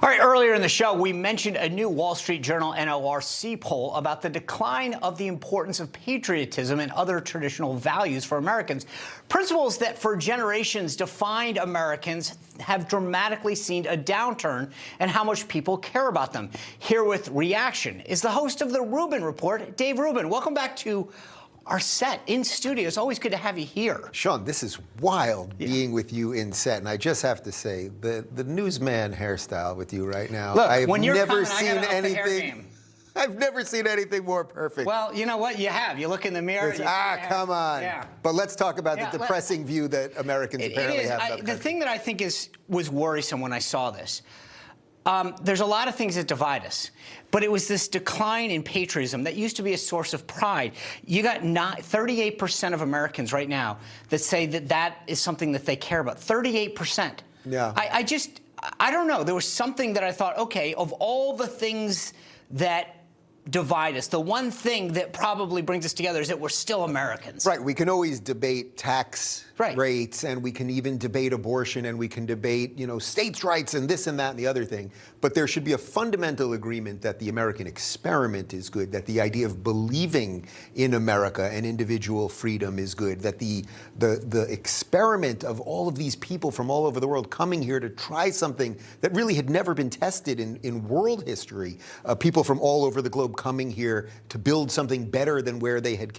All right, earlier in the show, we mentioned a new Wall Street Journal NORC poll about the decline of the importance of patriotism and other traditional values for Americans. Principles that for generations defined Americans have dramatically seen a downturn in how much people care about them. Here with reaction is the host of the Rubin Report, Dave Rubin. Welcome back to our set in studio. It's always good to have you here. Sean, this is wild being with you in set, and I just have to say, the newsman hairstyle with you right now. Look, I've when you're never coming, seen I gotta up the hair anything. game. I've never seen anything more perfect. Well, you know what? You have. You look in the mirror. Come on. Yeah. But let's talk about the depressing view that Americans apparently have of the thing that I think was worrisome when I saw this. There's a lot of things that divide us, but it was this decline in patriotism that used to be a source of pride. You got 38% of Americans right now that say that that is something that they care about. 38%. Yeah. I don't know. There was something that I thought, okay, of all the things that divide us, the one thing that probably brings us together is that we're still Americans. Right. We can always debate tax rates, and we can even debate abortion, and we can debate, states' rights and this and that and the other thing. But there should be a fundamental agreement that the American experiment is good, that the idea of believing in America and individual freedom is good, that the experiment of all of these people from all over the world coming here to try something that really had never been tested in world history, people from all over the globe coming here to build something better than where they had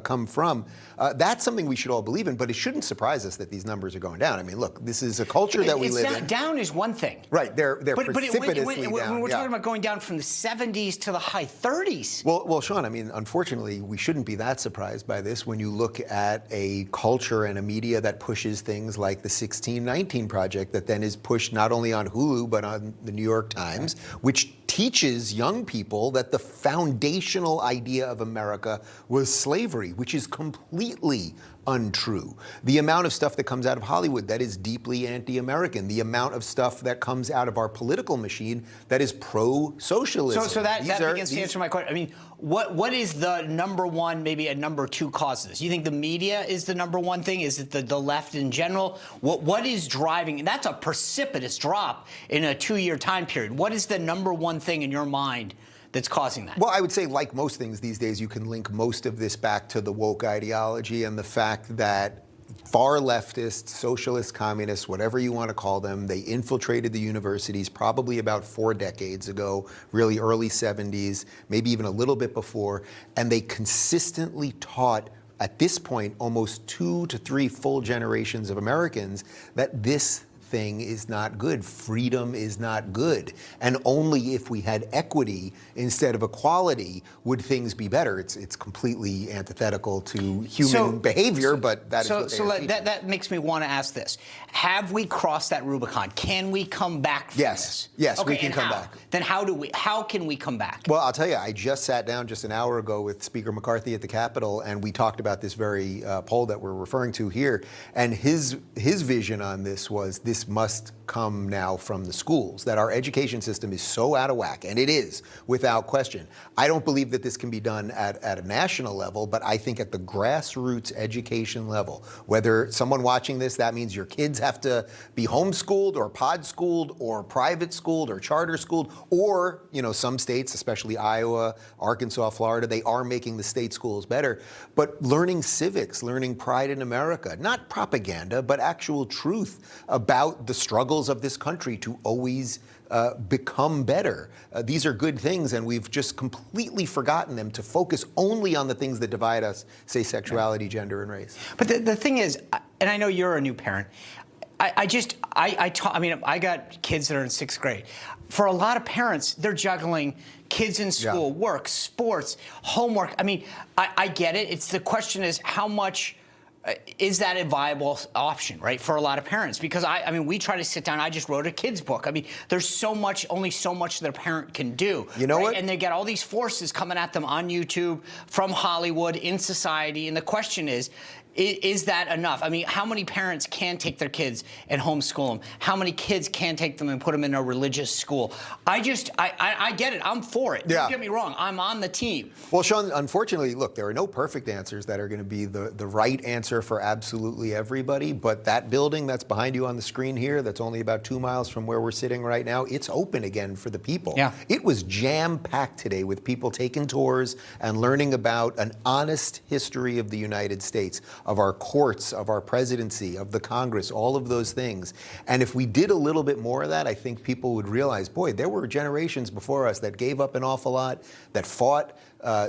come from. That's something we should all believe in, but it shouldn't surprise us that these numbers are going down. I mean, look, this is a culture that we live in. Down is one thing. Right, they're precipitously down. When we're talking about going down from the 70s to the high 30s. Well, Sean, I mean, unfortunately, we shouldn't be that surprised by this when you look at a culture and a media that pushes things like the 1619 Project that then is pushed not only on Hulu, but on the New York Times, which teaches young people that the foundational idea of America was slavery, which is completely untrue. The amount of stuff that comes out of Hollywood that is deeply anti-American, the amount of stuff that comes out of our political machine that is pro-socialism. So that begins to answer my question. I mean, what is the number one, maybe a number two cause of this? You think the media is the number one thing? Is it the left in general? What is driving? And that's a precipitous drop in a 2-year time period. What is the number one thing in your mind that's causing that? Well, I would say, like most things these days, you can link most of this back to the woke ideology and the fact that far leftists, socialists, communists, whatever you want to call them, they infiltrated the universities probably about 4 decades ago, really early 70s, maybe even a little bit before, and they consistently taught, at this point, almost 2 to 3 full generations of Americans that this thing is not good. Freedom is not good. And only if we had equity instead of equality would things be better. It's completely antithetical to human behavior, but that is what they are. That makes me want to ask this. Have we crossed that Rubicon? Can we come back from this? Yes, okay, we can come back. Then how can we come back? Well, I'll tell you, I just sat down just an hour ago with Speaker McCarthy at the Capitol, and we talked about this very poll that we're referring to here. And his vision on this was this must come now from the schools, that our education system is so out of whack, and it is, without question. I don't believe that this can be done at a national level, but I think at the grassroots education level, whether someone watching this, that means your kids have to be homeschooled or pod schooled or private schooled or charter schooled, or, some states, especially Iowa, Arkansas, Florida, they are making the state schools better. But learning civics, learning pride in America, not propaganda, but actual truth about the struggles of this country to always become better. These are good things, and we've just completely forgotten them to focus only on the things that divide us, say sexuality, gender, and race. But the thing is, and I know you're a new parent, I got kids that are in 6th grade. For a lot of parents, they're juggling kids in school, work, sports, homework. I mean, I get it. The question is how much is that a viable option, right, for a lot of parents? Because I mean, we try to sit down. I just wrote a kid's book. I mean, there's only so much that a parent can do. You know what? And they get all these forces coming at them on YouTube, from Hollywood, in society. And the question is Is that enough? I mean, how many parents can take their kids and homeschool them? How many kids can take them and put them in a religious school? I get it. I'm for it. Don't get me wrong. I'm on the team. Well, Sean, unfortunately, look, there are no perfect answers that are going to be the right answer for absolutely everybody. But that building that's behind you on the screen here, that's only about 2 miles from where we're sitting right now, it's open again for the people. Yeah. It was jam-packed today with people taking tours and learning about an honest history of the United States, of our courts, of our presidency, of the Congress, all of those things. And if we did a little bit more of that, I think people would realize, boy, there were generations before us that gave up an awful lot, that fought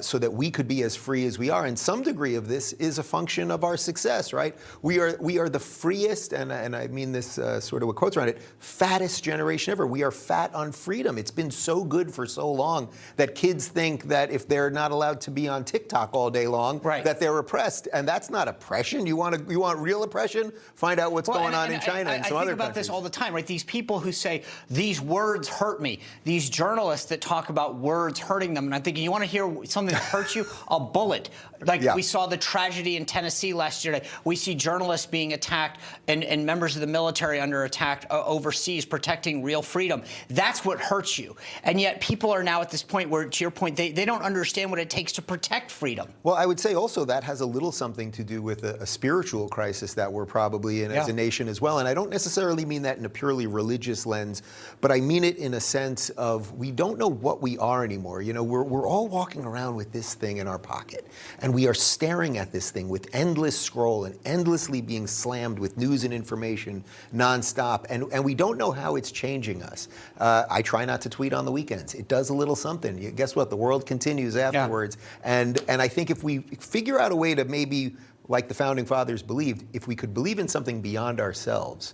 so that we could be as free as we are. And some degree of this is a function of our success, right? We are the freest, and I mean this sort of with quotes around it, fattest generation ever. We are fat on freedom. It's been so good for so long that kids think that if they're not allowed to be on TikTok all day long, that they're oppressed. And that's not oppression. You want real oppression? Find out what's going on in China and some other countries. I think about this all the time, right? These people who say, these words hurt me. These journalists that talk about words hurting them. And I'm thinking, you want to hear something that hurts you? A bullet. Like we saw the tragedy in Tennessee last year. We see journalists being attacked and members of the military under attack overseas protecting real freedom. That's what hurts you. And yet people are now at this point where, to your point, they don't understand what it takes to protect freedom. Well, I would say also that has a little something to do with a spiritual crisis that we're probably in as a nation as well. And I don't necessarily mean that in a purely religious lens, but I mean it in a sense of we don't know what we are anymore. You know, we're all walking around with this thing in our pocket, and we are staring at this thing with endless scroll and endlessly being slammed with news and information nonstop, and we don't know how it's changing us. I try not to tweet on the weekends. It does a little something. Guess what? The world continues afterwards. And I think if we figure out a way to maybe, like the Founding Fathers believed, if we could believe in something beyond ourselves,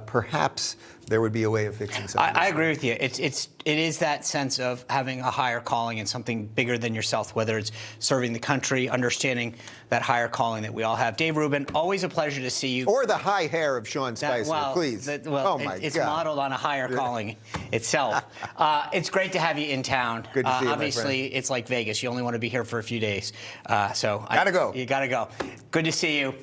perhaps there would be a way of fixing something. I agree with you. It is that sense of having a higher calling and something bigger than yourself, whether it's serving the country, understanding that higher calling that we all have. Dave Rubin, always a pleasure to see you. Or the high hair of Sean Spicer, please. It's modeled on a higher calling itself. It's great to have you in town. Good to see you, obviously, it's like Vegas. You only want to be here for a few days. So gotta go. You gotta go. Good to see you.